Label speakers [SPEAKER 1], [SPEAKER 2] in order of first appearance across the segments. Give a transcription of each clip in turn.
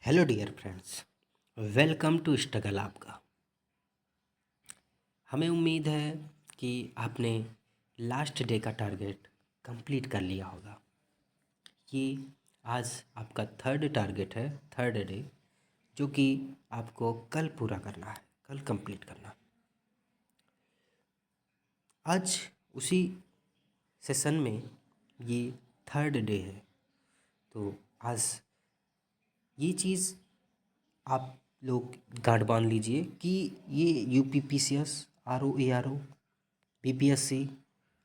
[SPEAKER 1] Hello dear friends, welcome to struggle आपका। हमें उम्मीद है कि आपने लास्ट डे का टारगेट कंप्लीट कर लिया होगा। ये आज आपका थर्ड टारगेट है, थर्ड डे, जो कि आपको कल पूरा करना है, कल कंप्लीट करना है। आज उसी सेशन में ये थर्ड डे है, तो आज ये चीज़ आप लोग गांठ बांध लीजिए कि ये UPPCS, RO BPSC,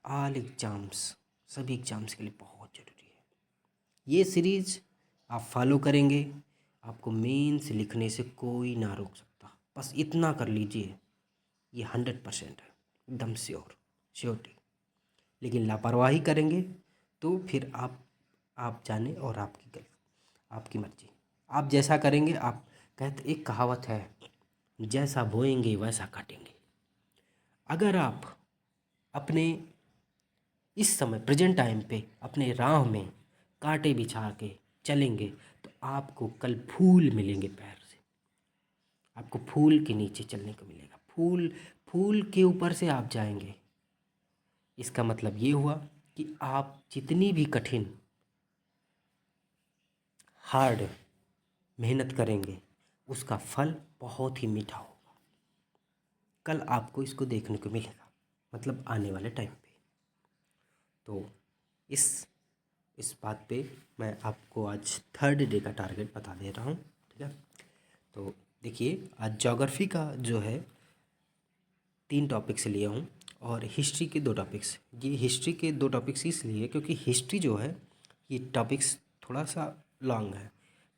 [SPEAKER 1] all exams, सभी एग्ज़ाम्स के लिए बहुत ज़रूरी है। ये सीरीज़ आप फॉलो करेंगे, आपको मेंस लिखने से कोई ना रोक सकता। बस इतना कर लीजिए, ये 100% है, एकदम श्योरिटी। लेकिन लापरवाही करेंगे तो फिर आप जाने और आपकी मर्जी। आप जैसा करेंगे, आप कहते, एक कहावत है, जैसा बोएंगे वैसा काटेंगे। अगर आप अपने इस समय प्रेजेंट टाइम पे अपने राह में कांटे बिछा के चलेंगे तो आपको कल फूल मिलेंगे पैर से। आपको फूल के नीचे चलने को मिलेगा, फूल फूल के ऊपर से आप जाएंगे। इसका मतलब ये हुआ कि आप जितनी भी कठिन हार्ड मेहनत करेंगे उसका फल बहुत ही मीठा होगा। कल आपको इसको देखने को मिलेगा, मतलब आने वाले टाइम पे। तो इस बात पे मैं आपको आज थर्ड डे का टारगेट बता दे रहा हूँ, ठीक है। तो देखिए, आज ज्योग्राफी का जो है 3 टॉपिक्स लिए हूँ और हिस्ट्री के 2 टॉपिक्स। ये हिस्ट्री के 2 टॉपिक्स इसलिए क्योंकि हिस्ट्री जो है ये टॉपिक्स थोड़ा सा लॉन्ग है,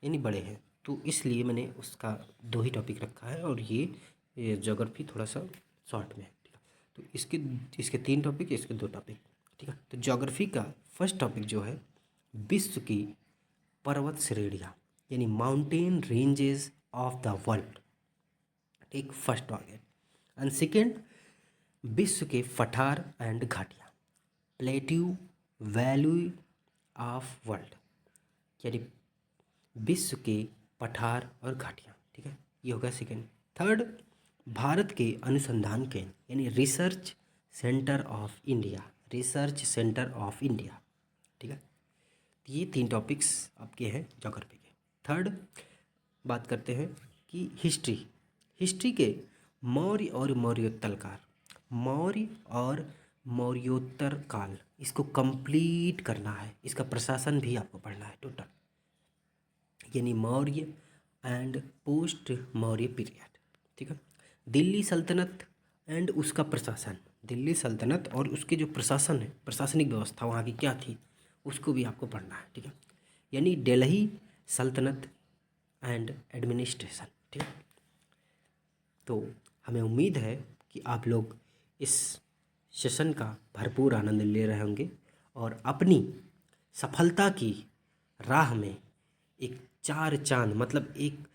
[SPEAKER 1] यानी बड़े हैं, तो इसलिए मैंने उसका 2 ही टॉपिक रखा है और ये ज्योग्राफी थोड़ा सा शॉर्ट में है, ठीक है। तो इसके 3 टॉपिक, इसके 2 टॉपिक, ठीक है। तो ज्योग्राफी का फर्स्ट टॉपिक जो है विश्व की पर्वत श्रेणियाँ, यानी mountain ranges of the world, एक फर्स्ट टारगेट। एंड सेकेंड, विश्व के पठार एंड घाटियाँ, प्लेट्यू वैल्यू ऑफ वर्ल्ड, यानी विश्व के पठार और घाटियाँ, ठीक है। ये होगा सेकेंड। थर्ड, भारत के अनुसंधान केंद्र, यानी research centre of India, research centre of India, ठीक है। ये 3 टॉपिक्स आपके हैं ज्योग्राफी के। थर्ड, बात करते हैं कि हिस्ट्री, हिस्ट्री के मौर्य और मौर्योत्तर काल, मौर्य और मौर्योत्तर काल, इसको कंप्लीट करना है। इसका प्रशासन भी आपको पढ़ना है टोटल, यानी Maurya and post Maurya period, ठीक है। दिल्ली सल्तनत एंड उसका प्रशासन, दिल्ली सल्तनत और उसके जो प्रशासन है, प्रशासनिक व्यवस्था वहाँ की क्या थी, उसको भी आपको पढ़ना है, ठीक है। यानी दिल्ली सल्तनत एंड एडमिनिस्ट्रेशन, ठीक है। तो हमें उम्मीद है कि आप लोग इस सेशन का भरपूर आनंद ले रहे होंगे और अपनी सफलता की राह में एक 4 चांद, मतलब एक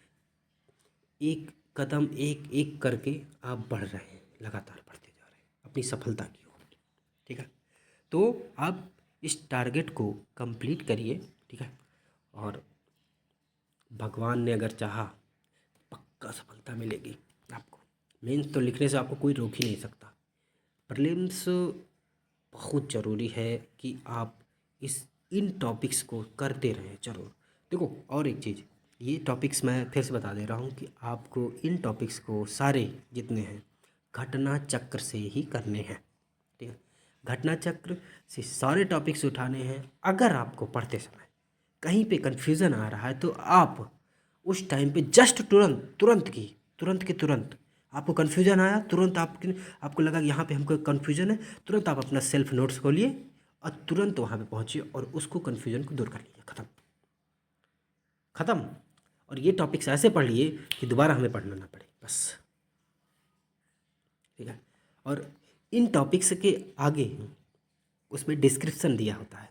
[SPEAKER 1] एक कदम एक एक करके आप बढ़ रहे हैं, लगातार बढ़ते जा रहे हैं अपनी सफलता की ओर, ठीक है। तो आप इस टारगेट को कंप्लीट करिए, ठीक है। और भगवान ने अगर चाहा, पक्का सफलता मिलेगी आपको। मेंस तो लिखने से आपको कोई रोक ही नहीं सकता। प्रीलिम्स बहुत ज़रूरी है कि आप इन टॉपिक्स को करते रहें ज़रूर। देखो, और एक चीज़, ये टॉपिक्स मैं फिर से बता दे रहा हूँ कि आपको इन टॉपिक्स को सारे जितने हैं घटना चक्र से ही करने हैं, ठीक है। घटना चक्र से सारे टॉपिक्स उठाने हैं। अगर आपको पढ़ते समय कहीं पे कन्फ्यूज़न आ रहा है तो आप उस टाइम पे जस्ट तुरंत के तुरंत आपको कन्फ्यूज़न आया, तुरंत आपको लगा कि यहाँ पे हमको कन्फ्यूज़न है, तुरंत आप अपना सेल्फ नोट्स खोलिए और तुरंत वहाँ पे पहुँचिए और उसको कन्फ्यूज़न को दूर कर लीजिए। ख़त्म। और ये टॉपिक्स ऐसे पढ़ लिए कि दोबारा हमें पढ़ना ना पड़े, बस, ठीक है। और इन टॉपिक्स के आगे उसमें डिस्क्रिप्शन दिया होता है,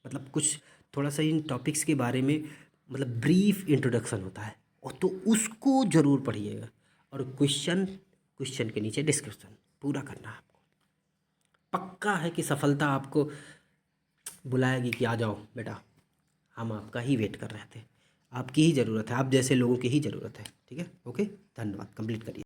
[SPEAKER 1] मतलब कुछ थोड़ा सा इन टॉपिक्स के बारे में, मतलब ब्रीफ इंट्रोडक्शन होता है, और तो उसको ज़रूर पढ़िएगा। और क्वेश्चन के नीचे डिस्क्रिप्शन पूरा करना है आपको। पक्का है कि सफलता आपको बुलाएगी कि आ जाओ बेटा, हम आपका ही वेट कर रहे थे, आपकी ही ज़रूरत है, आप जैसे लोगों की ही ज़रूरत है। ठीक है, ओके, धन्यवाद। कंप्लीट करिए।